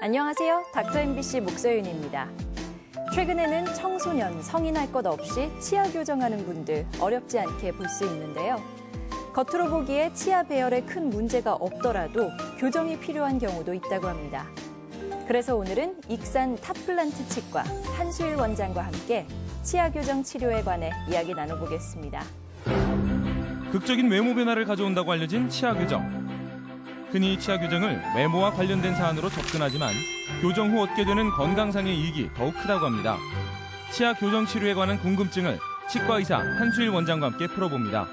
안녕하세요. 닥터 MBC 목서윤입니다. 최근에는 청소년, 성인 할 것 없이 치아 교정하는 분들 어렵지 않게 볼 수 있는데요. 겉으로 보기에 치아 배열에 큰 문제가 없더라도 교정이 필요한 경우도 있다고 합니다. 그래서 오늘은 익산 탑플란트 치과 한수일 원장과 함께 치아 교정 치료에 관해 이야기 나눠보겠습니다. 극적인 외모 변화를 가져온다고 알려진 치아 교정. 흔히 치아 교정을 외모와 관련된 사안으로 접근하지만 교정 후 얻게 되는 건강상의 이익이 더욱 크다고 합니다. 치아 교정 치료에 관한 궁금증을 치과 의사 한수일 원장과 함께 풀어봅니다.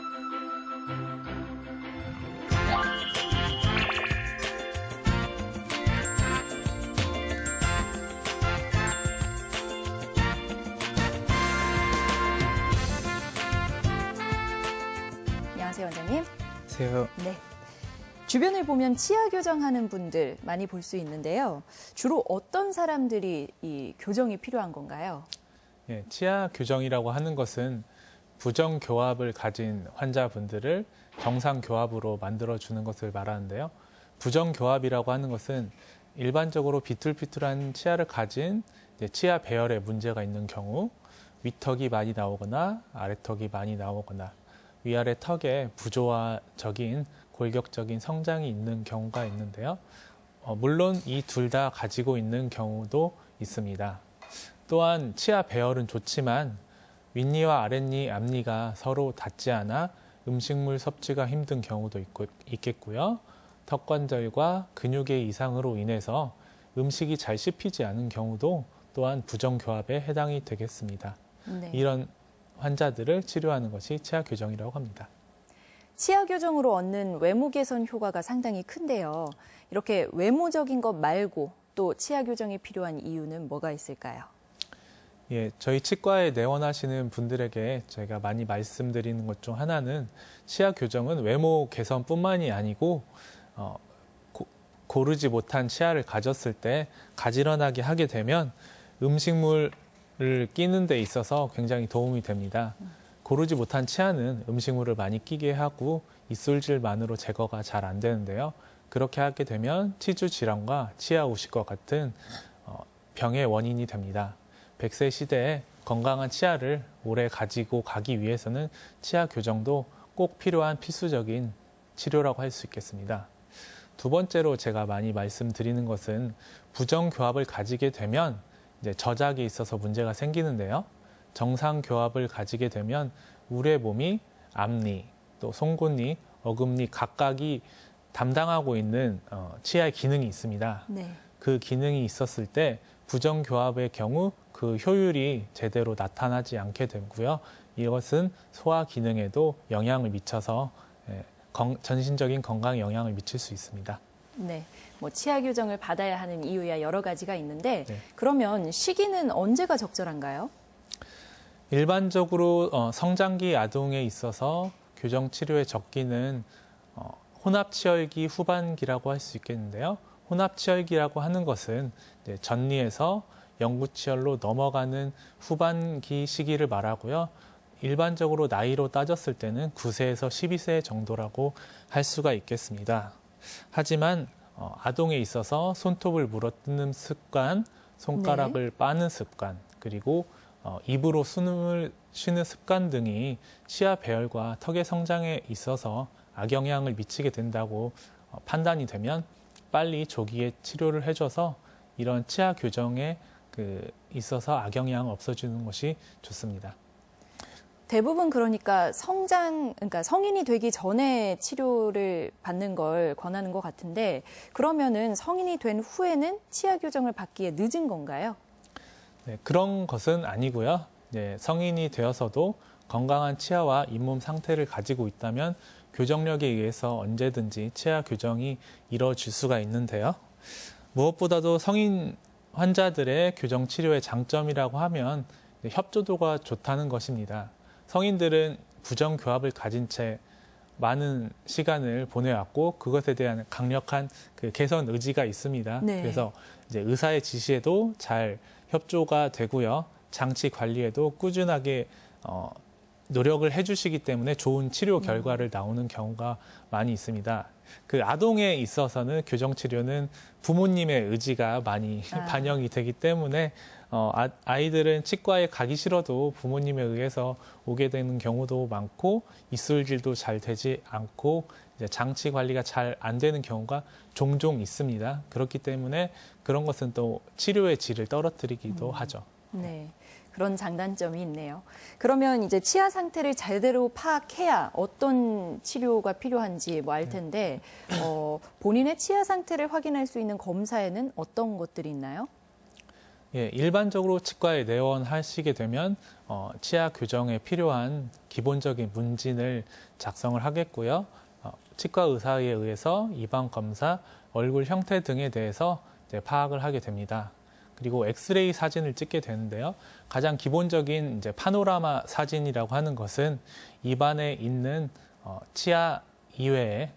안녕하세요, 원장님. 안녕하세요. 네. 주변을 보면 치아 교정하는 분들 많이 볼 수 있는데요. 주로 어떤 사람들이 이 교정이 필요한 건가요? 예, 치아 교정이라고 하는 것은 부정교합을 가진 환자분들을 정상교합으로 만들어주는 것을 말하는데요. 부정교합이라고 하는 것은 일반적으로 비뚤비뚤한 치아를 가진 치아 배열에 문제가 있는 경우 윗턱이 많이 나오거나 아래턱이 많이 나오거나 위아래 턱에 부조화적인 골격적인 성장이 있는 경우가 있는데요. 물론 이 둘 다 가지고 있는 경우도 있습니다. 또한 치아 배열은 좋지만 윗니와 아랫니, 앞니가 서로 닿지 않아 음식물 섭취가 힘든 경우도 있겠고요. 턱관절과 근육의 이상으로 인해서 음식이 잘 씹히지 않은 경우도 또한 부정교합에 해당이 되겠습니다. 네. 이런 환자들을 치료하는 것이 치아 교정이라고 합니다. 치아 교정으로 얻는 외모 개선 효과가 상당히 큰데요. 이렇게 외모적인 것 말고 또 치아 교정이 필요한 이유는 뭐가 있을까요? 예, 저희 치과에 내원하시는 분들에게 저희가 많이 말씀드리는 것 중 하나는 치아 교정은 외모 개선뿐만이 아니고 고르지 못한 치아를 가졌을 때 가지런하게 하게 되면 음식물을 끼는 데 있어서 굉장히 도움이 됩니다. 고르지 못한 치아는 음식물을 많이 끼게 하고 이술질만으로 제거가 잘 안 되는데요. 그렇게 하게 되면 치주 질환과 치아 우식과 같은 병의 원인이 됩니다. 100세 시대에 건강한 치아를 오래 가지고 가기 위해서는 치아 교정도 꼭 필요한 필수적인 치료라고 할 수 있겠습니다. 두 번째로 제가 많이 말씀드리는 것은 부정교합을 가지게 되면 이제 저작에 있어서 문제가 생기는데요. 정상교합을 가지게 되면 우리의 몸이 앞니, 또 송곳니, 어금니 각각이 담당하고 있는 치아의 기능이 있습니다. 네. 그 기능이 있었을 때 부정교합의 경우 그 효율이 제대로 나타나지 않게 되고요. 이것은 소화 기능에도 영향을 미쳐서 전신적인 건강에 영향을 미칠 수 있습니다. 네. 치아 교정을 받아야 하는 이유야 여러 가지가 있는데 네. 그러면 시기는 언제가 적절한가요? 일반적으로 성장기 아동에 있어서 교정 치료의 적기는 혼합치열기 후반기라고 할 수 있겠는데요. 혼합치열기라고 하는 것은 이제 전니에서 영구치열로 넘어가는 후반기 시기를 말하고요. 일반적으로 나이로 따졌을 때는 9세에서 12세 정도라고 할 수가 있겠습니다. 하지만 아동에 있어서 손톱을 물어뜯는 습관, 손가락을 빠는 습관, 그리고 입으로 숨을 쉬는 습관 등이 치아 배열과 턱의 성장에 있어서 악영향을 미치게 된다고 판단이 되면 빨리 조기에 치료를 해줘서 이런 치아 교정에 있어서 악영향을 없애주는 것이 좋습니다. 대부분 그러니까 그러니까 성인이 되기 전에 치료를 받는 걸 권하는 것 같은데 그러면은 성인이 된 후에는 치아 교정을 받기에 늦은 건가요? 네, 그런 것은 아니고요. 성인이 되어서도 건강한 치아와 잇몸 상태를 가지고 있다면 교정력에 의해서 언제든지 치아 교정이 이루어질 수가 있는데요. 무엇보다도 성인 환자들의 교정 치료의 장점이라고 하면 협조도가 좋다는 것입니다. 성인들은 부정교합을 가진 채 많은 시간을 보내왔고 그것에 대한 강력한 그 개선 의지가 있습니다. 네. 그래서 이제 의사의 지시에도 잘 협조가 되고요. 장치 관리에도 꾸준하게 노력을 해주시기 때문에 좋은 치료 결과를 나오는 경우가 많이 있습니다. 그 아동에 있어서는 교정 치료는 부모님의 의지가 많이 반영이 되기 때문에 아이들은 치과에 가기 싫어도 부모님에 의해서 오게 되는 경우도 많고 이술질도 잘 되지 않고 이제 장치 관리가 잘 안 되는 경우가 종종 있습니다. 그렇기 때문에 그런 것은 또 치료의 질을 떨어뜨리기도 하죠. 네. 그런 장단점이 있네요. 그러면 이제 치아 상태를 제대로 파악해야 어떤 치료가 필요한지 뭐 알 텐데 본인의 치아 상태를 확인할 수 있는 검사에는 어떤 것들이 있나요? 예, 일반적으로 치과에 내원하시게 되면 치아 교정에 필요한 기본적인 문진을 작성을 하겠고요. 치과 의사에 의해서 이방 검사, 얼굴 형태 등에 대해서 이제 파악을 하게 됩니다. 그리고 엑스레이 사진을 찍게 되는데요. 가장 기본적인 이제 파노라마 사진이라고 하는 것은 입안에 있는 치아 이외에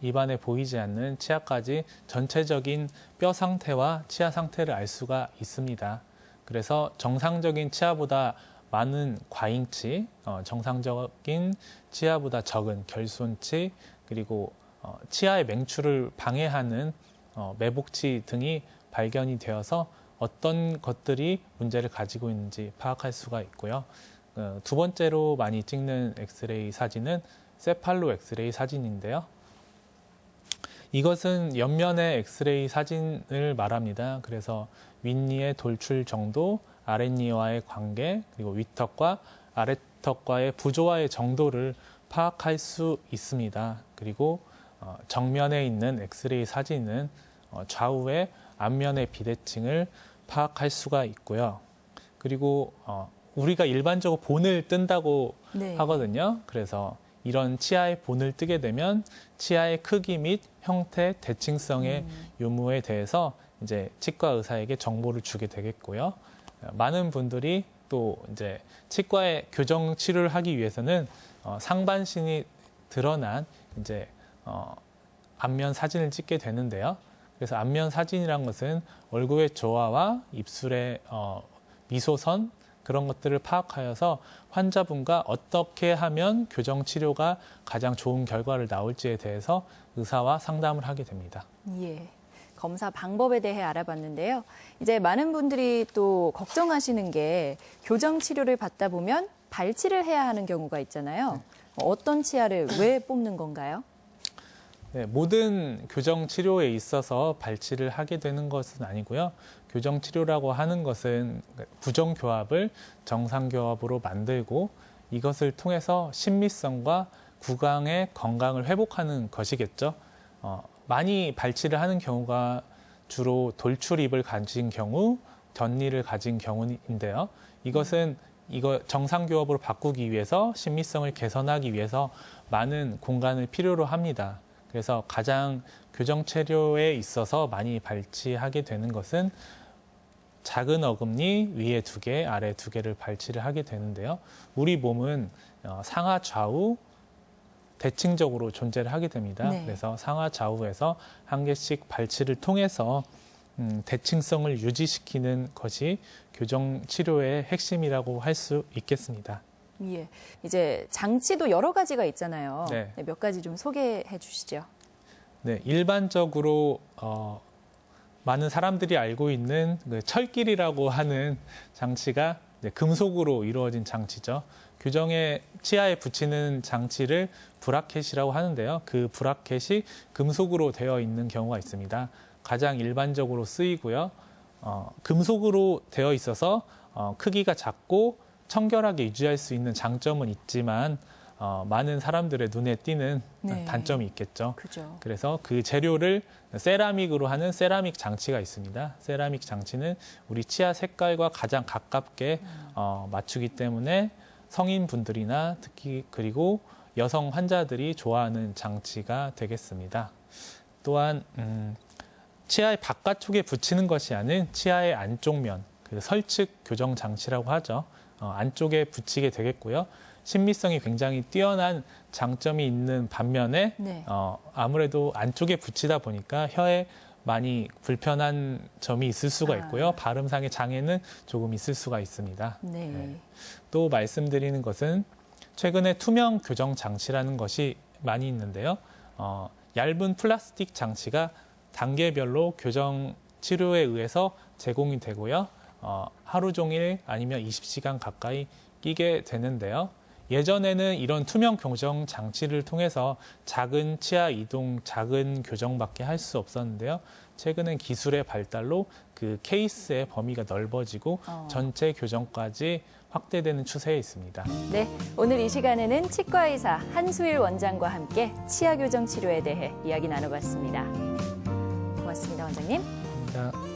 입안에 보이지 않는 치아까지 전체적인 뼈 상태와 치아 상태를 알 수가 있습니다. 그래서 정상적인 치아보다 많은 과잉치, 정상적인 치아보다 적은 결손치, 그리고 치아의 맹출을 방해하는 매복치 등이 발견이 되어서 어떤 것들이 문제를 가지고 있는지 파악할 수가 있고요. 두 번째로 많이 찍는 엑스레이 사진은 세팔로 엑스레이 사진인데요. 이것은 옆면의 엑스레이 사진을 말합니다. 그래서 윗니의 돌출 정도, 아랫니와의 관계, 그리고 윗턱과 아랫턱과의 부조화의 정도를 파악할 수 있습니다. 그리고 정면에 있는 엑스레이 사진은 좌우의 앞면의 비대칭을 파악할 수가 있고요. 그리고 우리가 일반적으로 본을 뜬다고 네. 하거든요. 그래서 이런 치아의 본을 뜨게 되면 치아의 크기 및 형태, 대칭성의 유무에 대해서 이제 치과 의사에게 정보를 주게 되겠고요. 많은 분들이 또 이제 치과의 교정 치료를 하기 위해서는 상반신이 드러난 이제 안면 사진을 찍게 되는데요. 그래서 안면 사진이란 것은 얼굴의 조화와 입술의 미소선 그런 것들을 파악하여서 환자분과 어떻게 하면 교정 치료가 가장 좋은 결과를 나올지에 대해서 의사와 상담을 하게 됩니다. 예. 검사 방법에 대해 알아봤는데요. 이제 많은 분들이 또 걱정하시는 게 교정 치료를 받다 보면 발치를 해야 하는 경우가 있잖아요. 어떤 치아를 왜 뽑는 건가요? 네, 모든 교정 치료에 있어서 발치를 하게 되는 것은 아니고요. 교정 치료라고 하는 것은 부정 교합을 정상 교합으로 만들고 이것을 통해서 신미성과 구강의 건강을 회복하는 것이겠죠. 많이 발치를 하는 경우가 주로 돌출입을 가진 경우, 전니를 가진 경우인데요. 이것은 정상 교합으로 바꾸기 위해서 신미성을 개선하기 위해서 많은 공간을 필요로 합니다. 그래서 가장 교정 치료에 있어서 많이 발치하게 되는 것은 작은 어금니 위에 2개, 아래 2개를 발치를 하게 되는데요. 우리 몸은 상하 좌우 대칭적으로 존재를 하게 됩니다. 네. 그래서 상하 좌우에서 한 개씩 발치를 통해서 대칭성을 유지시키는 것이 교정 치료의 핵심이라고 할 수 있겠습니다. 예. 이제 장치도 여러 가지가 있잖아요. 네. 네, 몇 가지 좀 소개해 주시죠. 네, 일반적으로 많은 사람들이 알고 있는 그 철길이라고 하는 장치가 금속으로 이루어진 장치죠. 교정에 치아에 붙이는 장치를 브라켓이라고 하는데요. 그 브라켓이 금속으로 되어 있는 경우가 있습니다. 가장 일반적으로 쓰이고요. 금속으로 되어 있어서 크기가 작고 청결하게 유지할 수 있는 장점은 있지만 많은 사람들의 눈에 띄는 네. 단점이 있겠죠. 그죠. 그래서 그 재료를 세라믹으로 하는 세라믹 장치가 있습니다. 세라믹 장치는 우리 치아 색깔과 가장 가깝게 맞추기 때문에 성인분들이나 특히 그리고 여성 환자들이 좋아하는 장치가 되겠습니다. 또한 치아의 바깥쪽에 붙이는 것이 아닌 치아의 안쪽 면, 그 설측 교정 장치라고 하죠. 안쪽에 붙이게 되겠고요. 신미성이 굉장히 뛰어난 장점이 있는 반면에 네. 아무래도 안쪽에 붙이다 보니까 혀에 많이 불편한 점이 있을 수가 있고요. 발음상의 장애는 조금 있을 수가 있습니다. 네. 네. 또 말씀드리는 것은 최근에 투명 교정 장치라는 것이 많이 있는데요. 얇은 플라스틱 장치가 단계별로 교정 치료에 의해서 제공이 되고요. 하루 종일 아니면 20시간 가까이 끼게 되는데요. 예전에는 이런 투명 교정 장치를 통해서 작은 치아 이동, 작은 교정밖에 할 수 없었는데요. 최근엔 기술의 발달로 그 케이스의 범위가 넓어지고 전체 교정까지 확대되는 추세에 있습니다. 네, 오늘 이 시간에는 치과의사 한수일 원장과 함께 치아 교정 치료에 대해 이야기 나눠봤습니다. 고맙습니다, 원장님. 감사합니다.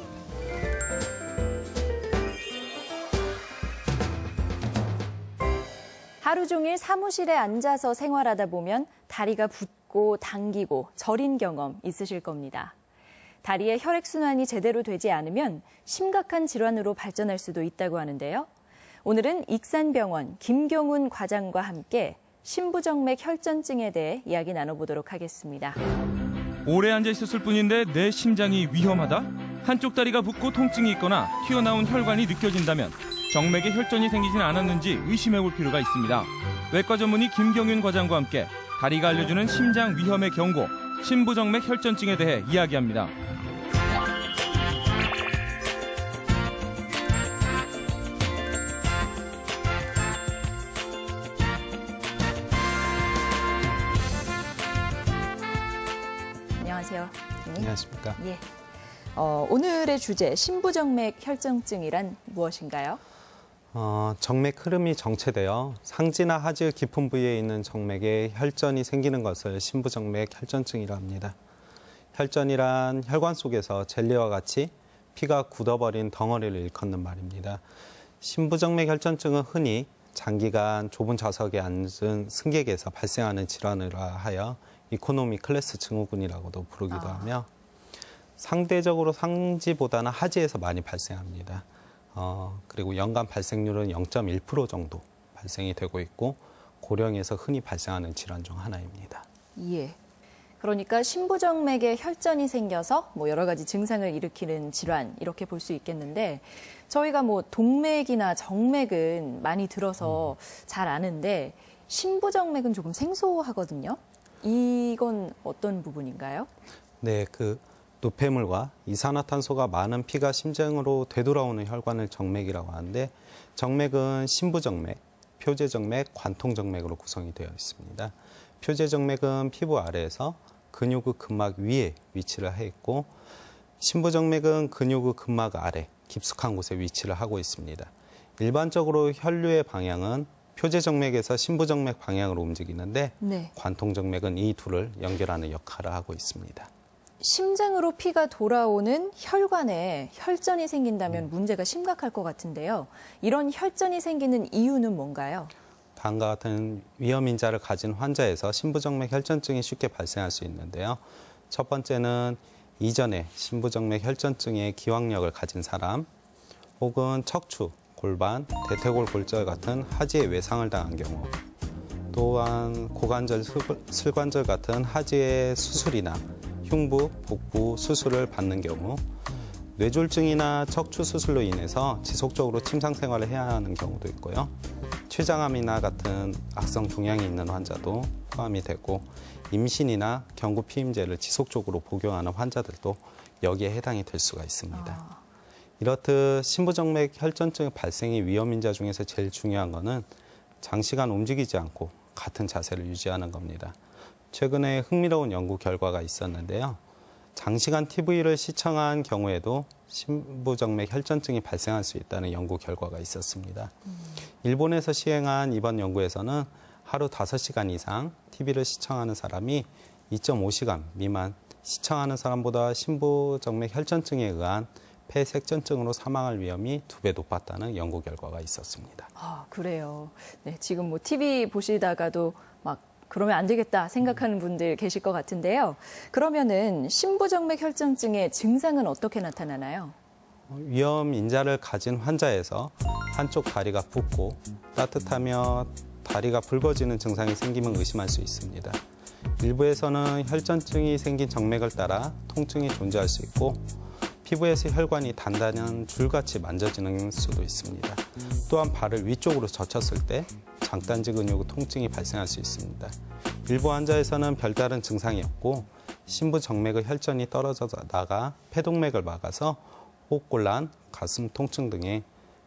하루 종일 사무실에 앉아서 생활하다 보면 다리가 붓고 당기고 저린 경험 있으실 겁니다. 다리의 혈액순환이 제대로 되지 않으면 심각한 질환으로 발전할 수도 있다고 하는데요. 오늘은 익산병원 김경훈 과장과 함께 심부정맥 혈전증에 대해 이야기 나눠보도록 하겠습니다. 오래 앉아 있었을 뿐인데 내 심장이 위험하다? 한쪽 다리가 붓고 통증이 있거나 튀어나온 혈관이 느껴진다면 정맥에 혈전이 생기진 않았는지 의심해 볼 필요가 있습니다. 외과 전문의 김경윤 과장과 함께 다리가 알려주는 심장 위험의 경고, 심부정맥 혈전증에 대해 이야기합니다. 안녕하세요. 안녕하십니까. 예. 오늘의 주제 심부정맥 혈전증이란 무엇인가요? 정맥 흐름이 정체되어 상지나 하지 깊은 부위에 있는 정맥에 혈전이 생기는 것을 심부정맥 혈전증이라 합니다. 혈전이란 혈관 속에서 젤리와 같이 피가 굳어버린 덩어리를 일컫는 말입니다. 심부정맥 혈전증은 흔히 장기간 좁은 좌석에 앉은 승객에서 발생하는 질환이라 하여 이코노미 클래스 증후군이라고도 부르기도 하며 상대적으로 상지보다는 하지에서 많이 발생합니다. 그리고 연간 발생률은 0.1% 정도 발생이 되고 있고 고령에서 흔히 발생하는 질환 중 하나입니다. 예. 그러니까 심부정맥에 혈전이 생겨서 뭐 여러 가지 증상을 일으키는 질환 이렇게 볼 수 있겠는데 저희가 뭐 동맥이나 정맥은 많이 들어서 잘 아는데 심부정맥은 조금 생소하거든요. 이건 어떤 부분인가요? 네, 노폐물과 이산화탄소가 많은 피가 심장으로 되돌아오는 혈관을 정맥이라고 하는데 정맥은 심부정맥, 표제정맥, 관통정맥으로 구성이 되어 있습니다. 표제정맥은 피부 아래에서 근육의 근막 위에 위치를 해 있고 심부정맥은 근육의 근막 아래 깊숙한 곳에 위치를 하고 있습니다. 일반적으로 혈류의 방향은 표제정맥에서 심부정맥 방향으로 움직이는데 네. 관통정맥은 이 둘을 연결하는 역할을 하고 있습니다. 심장으로 피가 돌아오는 혈관에 혈전이 생긴다면 문제가 심각할 것 같은데요. 이런 혈전이 생기는 이유는 뭔가요? 다음과 같은 위험인자를 가진 환자에서 심부정맥 혈전증이 쉽게 발생할 수 있는데요. 첫 번째는 이전에 심부정맥 혈전증의 기왕력을 가진 사람, 혹은 척추, 골반, 대퇴골 골절 같은 하지의 외상을 당한 경우, 또한 고관절, 슬관절 같은 하지의 수술이나 흉부, 복부 수술을 받는 경우, 뇌졸중이나 척추 수술로 인해서 지속적으로 침상 생활을 해야 하는 경우도 있고요. 췌장암이나 같은 악성 종양이 있는 환자도 포함이 되고 임신이나 경구 피임제를 지속적으로 복용하는 환자들도 여기에 해당이 될 수가 있습니다. 이렇듯 심부정맥 혈전증 발생의 위험인자 중에서 제일 중요한 것은 장시간 움직이지 않고 같은 자세를 유지하는 겁니다. 최근에 흥미로운 연구 결과가 있었는데요. 장시간 TV를 시청한 경우에도 심부정맥 혈전증이 발생할 수 있다는 연구 결과가 있었습니다. 일본에서 시행한 이번 연구에서는 하루 5시간 이상 TV를 시청하는 사람이 2.5시간 미만 시청하는 사람보다 심부정맥 혈전증에 의한 폐색전증으로 사망할 위험이 2배 높았다는 연구 결과가 있었습니다. 아, 그래요. 네, 지금 뭐 TV 보시다가도 막 그러면 안 되겠다 생각하는 분들 계실 것 같은데요. 그러면은 심부정맥 혈전증의 증상은 어떻게 나타나나요? 위험 인자를 가진 환자에서 한쪽 다리가 붓고 따뜻하며 다리가 붉어지는 증상이 생기면 의심할 수 있습니다. 일부에서는 혈전증이 생긴 정맥을 따라 통증이 존재할 수 있고 피부에서 혈관이 단단한 줄같이 만져지는 수도 있습니다. 또한 발을 위쪽으로 젖혔을 때 장단지 근육 통증이 발생할 수 있습니다. 일부 환자에서는 별다른 증상이 없고 심부 정맥의 혈전이 떨어져 나가 폐동맥을 막아서 호흡곤란, 가슴 통증 등의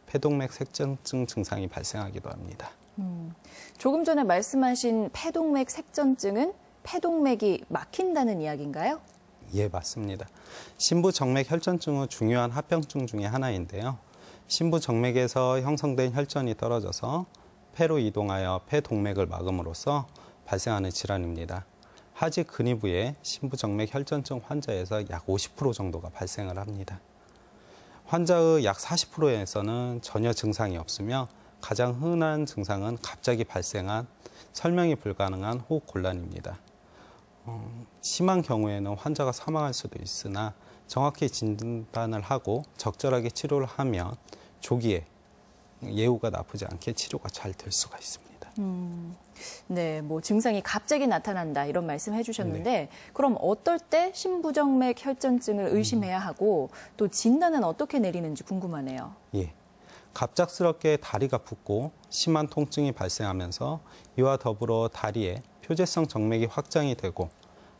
폐동맥 색전증 증상이 발생하기도 합니다. 조금 전에 말씀하신 폐동맥 색전증은 폐동맥이 막힌다는 이야기인가요? 예, 맞습니다. 심부 정맥 혈전증은 중요한 합병증 중에 하나인데요. 심부 정맥에서 형성된 혈전이 떨어져서 폐로 이동하여 폐동맥을 막음으로써 발생하는 질환입니다. 하지 근위부에 심부 정맥 혈전증 환자에서 약 50% 정도가 발생을 합니다. 환자의 약 40%에서는 전혀 증상이 없으며 가장 흔한 증상은 갑자기 발생한 설명이 불가능한 호흡곤란입니다. 심한 경우에는 환자가 사망할 수도 있으나 정확히 진단을 하고 적절하게 치료를 하면 조기에 예후가 나쁘지 않게 치료가 잘 될 수가 있습니다. 네, 뭐 증상이 갑자기 나타난다 이런 말씀 해주셨는데 그럼 어떨 때 심부정맥 혈전증을 의심해야 하고 또 진단은 어떻게 내리는지 궁금하네요. 예, 갑작스럽게 다리가 붓고 심한 통증이 발생하면서 이와 더불어 다리에 표재성 정맥이 확장이 되고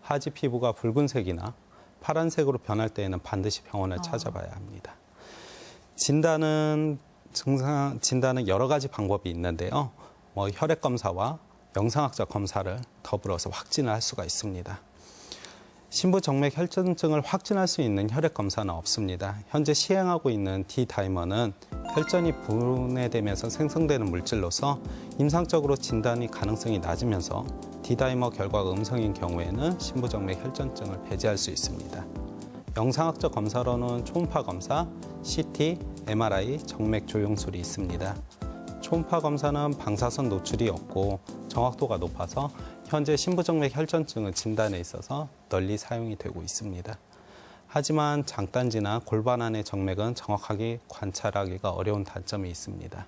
하지 피부가 붉은색이나 파란색으로 변할 때에는 반드시 병원을 찾아봐야 합니다. 진단은 여러 가지 방법이 있는데요. 혈액 검사와 영상학적 검사를 더불어서 확진을 할 수가 있습니다. 심부 정맥 혈전증을 확진할 수 있는 혈액 검사는 없습니다. 현재 시행하고 있는 D-다이머는 혈전이 분해되면서 생성되는 물질로서 임상적으로 진단이 가능성이 낮으면서 D-다이머 결과가 음성인 경우에는 심부 정맥 혈전증을 배제할 수 있습니다. 영상학적 검사로는 초음파 검사, CT, MRI, 정맥 조영술이 있습니다. 초음파 검사는 방사선 노출이 없고 정확도가 높아서 현재 심부정맥 혈전증의 진단에 있어서 널리 사용이 되고 있습니다. 하지만 장단지나 골반 안의 정맥은 정확하게 관찰하기가 어려운 단점이 있습니다.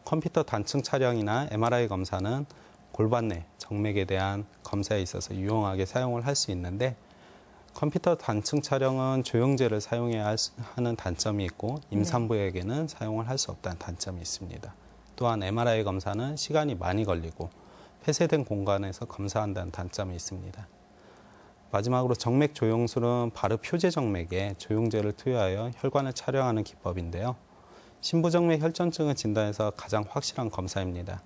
컴퓨터 단층 촬영이나 MRI 검사는 골반 내 정맥에 대한 검사에 있어서 유용하게 사용을 할 수 있는데 컴퓨터 단층 촬영은 조영제를 사용해야 하는 단점이 있고 임산부에게는 사용을 할 수 없다는 단점이 있습니다. 또한 MRI 검사는 시간이 많이 걸리고 폐쇄된 공간에서 검사한다는 단점이 있습니다. 마지막으로 정맥 조영술은 바로 표재 정맥에 조영제를 투여하여 혈관을 촬영하는 기법인데요. 심부정맥 혈전증을 진단해서 가장 확실한 검사입니다.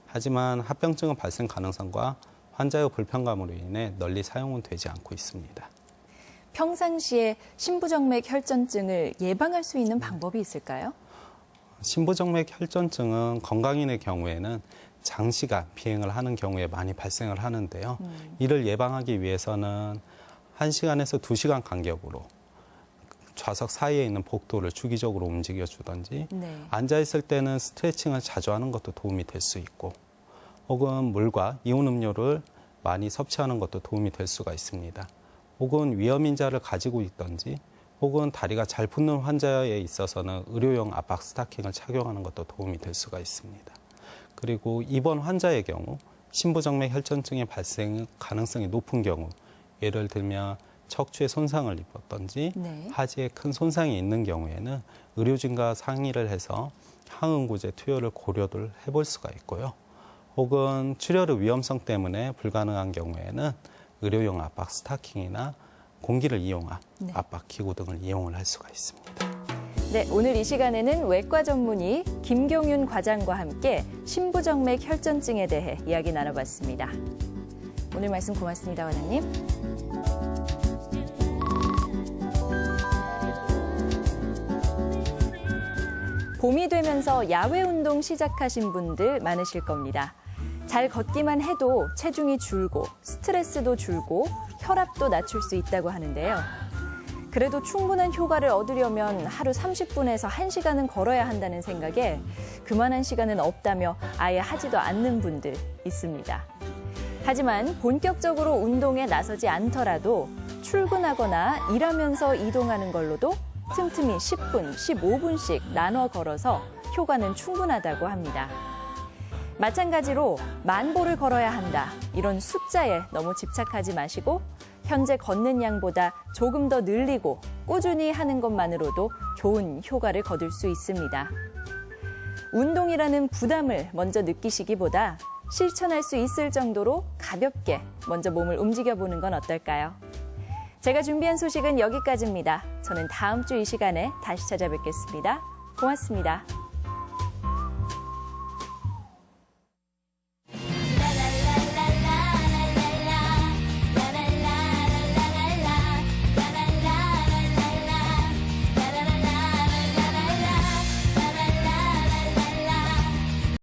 하지만 합병증의 발생 가능성과 환자의 불편감으로 인해 널리 사용은 되지 않고 있습니다. 평상시에 심부정맥 혈전증을 예방할 수 있는 방법이 있을까요? 심부정맥 혈전증은 건강인의 경우에는 장시간 비행을 하는 경우에 많이 발생을 하는데요. 이를 예방하기 위해서는 1시간에서 2시간 간격으로 좌석 사이에 있는 복도를 주기적으로 움직여주든지 앉아있을 때는 스트레칭을 자주 하는 것도 도움이 될 수 있고 혹은 물과 이온 음료를 많이 섭취하는 것도 도움이 될 수가 있습니다. 혹은 위험인자를 가지고 있든지 혹은 다리가 잘 붓는 환자에 있어서는 의료용 압박 스타킹을 착용하는 것도 도움이 될 수가 있습니다. 그리고 이번 환자의 경우 심부정맥 혈전증의 발생 가능성이 높은 경우 예를 들면 척추에 손상을 입었든지 하지에 큰 손상이 있는 경우에는 의료진과 상의를 해서 항응고제 투여를 고려를 해볼 수가 있고요. 혹은 출혈의 위험성 때문에 불가능한 경우에는 의료용 압박 스타킹이나 공기를 이용한 압박기구 등을 이용을 할 수가 있습니다. 네, 오늘 이 시간에는 외과 전문의 김경윤 과장과 함께 심부정맥 혈전증에 대해 이야기 나눠봤습니다. 오늘 말씀 고맙습니다, 과장님. 봄이 되면서 야외 운동 시작하신 분들 많으실 겁니다. 잘 걷기만 해도 체중이 줄고 스트레스도 줄고 혈압도 낮출 수 있다고 하는데요. 그래도 충분한 효과를 얻으려면 하루 30분에서 1시간은 걸어야 한다는 생각에 그만한 시간은 없다며 아예 하지도 않는 분들 있습니다. 하지만 본격적으로 운동에 나서지 않더라도 출근하거나 일하면서 이동하는 걸로도 틈틈이 10분, 15분씩 나눠 걸어서 효과는 충분하다고 합니다. 마찬가지로 10,000보를 걸어야 한다. 이런 숫자에 너무 집착하지 마시고 현재 걷는 양보다 조금 더 늘리고 꾸준히 하는 것만으로도 좋은 효과를 거둘 수 있습니다. 운동이라는 부담을 먼저 느끼시기보다 실천할 수 있을 정도로 가볍게 먼저 몸을 움직여보는 건 어떨까요? 제가 준비한 소식은 여기까지입니다. 저는 다음 주 이 시간에 다시 찾아뵙겠습니다. 고맙습니다.